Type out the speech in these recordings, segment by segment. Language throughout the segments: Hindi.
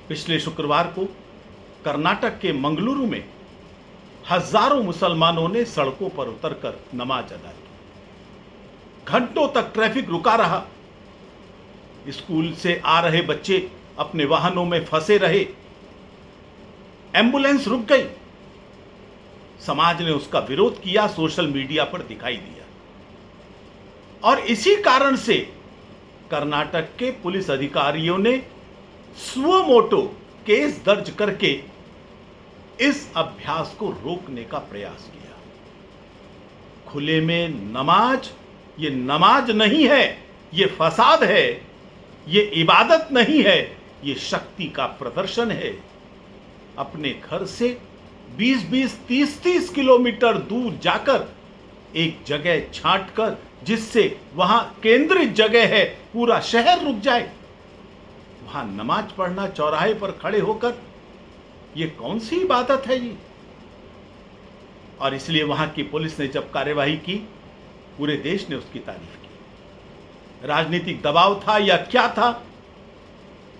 पिछले शुक्रवार को कर्नाटक के मंगलुरु में हजारों मुसलमानों ने सड़कों पर उतरकर नमाज अदा की। घंटों तक ट्रैफिक रुका रहा। स्कूल से आ रहे बच्चे अपने वाहनों में फंसे रहे। एम्बुलेंस रुक गई। समाज ने उसका विरोध किया, सोशल मीडिया पर दिखाई दिया। और इसी कारण से कर्नाटक के पुलिस अधिकारियों ने सुओ मोटो केस दर्ज करके इस अभ्यास को रोकने का प्रयास किया। खुले में नमाज ये नमाज नहीं है, ये फसाद है, ये इबादत नहीं है, ये शक्ति का प्रदर्शन है। अपने घर से 20-20, 30-30 किलोमीटर दूर जाकर एक जगह छांटकर, जिससे वहां केंद्रित जगह है, पूरा शहर रुक जाए, वहां नमाज पढ़ना चौराहे पर खड़े होकर, यह कौन सी इबादत है ये? और इसलिए वहां की पुलिस ने जब कार्यवाही की, पूरे देश ने उसकी तारीफ की। राजनीतिक दबाव था या क्या था,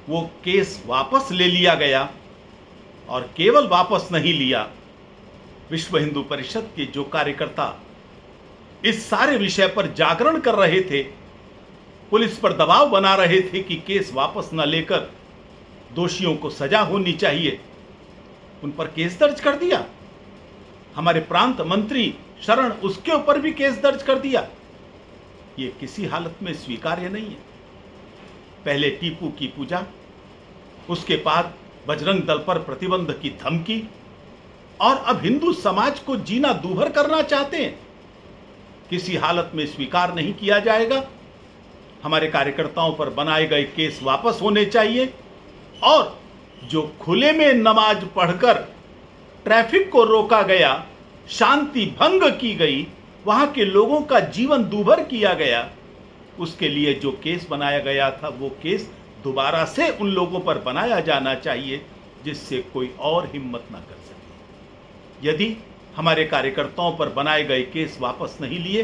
वो केस वापस ले लिया गया। और केवल वापस नहीं लिया, विश्व हिंदू परिषद के जो कार्यकर्ता इस सारे विषय पर जागरण कर रहे थे, पुलिस पर दबाव बना रहे थे कि केस वापस न लेकर दोषियों को सजा होनी चाहिए, उन पर केस दर्ज कर दिया। हमारे प्रांत मंत्री शरण, उसके ऊपर भी केस दर्ज कर दिया। यह किसी हालत में स्वीकार्य नहीं है। पहले टीपू की पूजा, उसके बाद बजरंग दल पर प्रतिबंध की धमकी, और अब हिंदू समाज को जीना दूभर करना चाहते हैं। किसी हालत में स्वीकार नहीं किया जाएगा। हमारे कार्यकर्ताओं पर बनाए गए केस वापस होने चाहिए, और जो खुले में नमाज पढ़कर ट्रैफिक को रोका गया, शांति भंग की गई, वहां के लोगों का जीवन दूभर किया गया, उसके लिए जो केस बनाया गया था, वो केस दोबारा से उन लोगों पर बनाया जाना चाहिए जिससे कोई और हिम्मत ना कर सके। यदि हमारे कार्यकर्ताओं पर बनाए गए केस वापस नहीं लिए,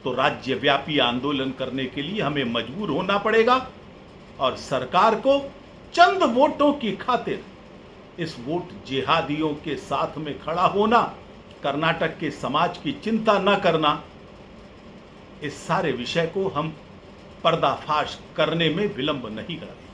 तो राज्यव्यापी आंदोलन करने के लिए हमें मजबूर होना पड़ेगा। और सरकार को चंद वोटों की खातिर इस वोट जिहादियों के साथ में खड़ा होना, कर्नाटक के समाज की चिंता न करना, इस सारे विषय को हम पर्दाफाश करने में विलंब नहीं करेंगे।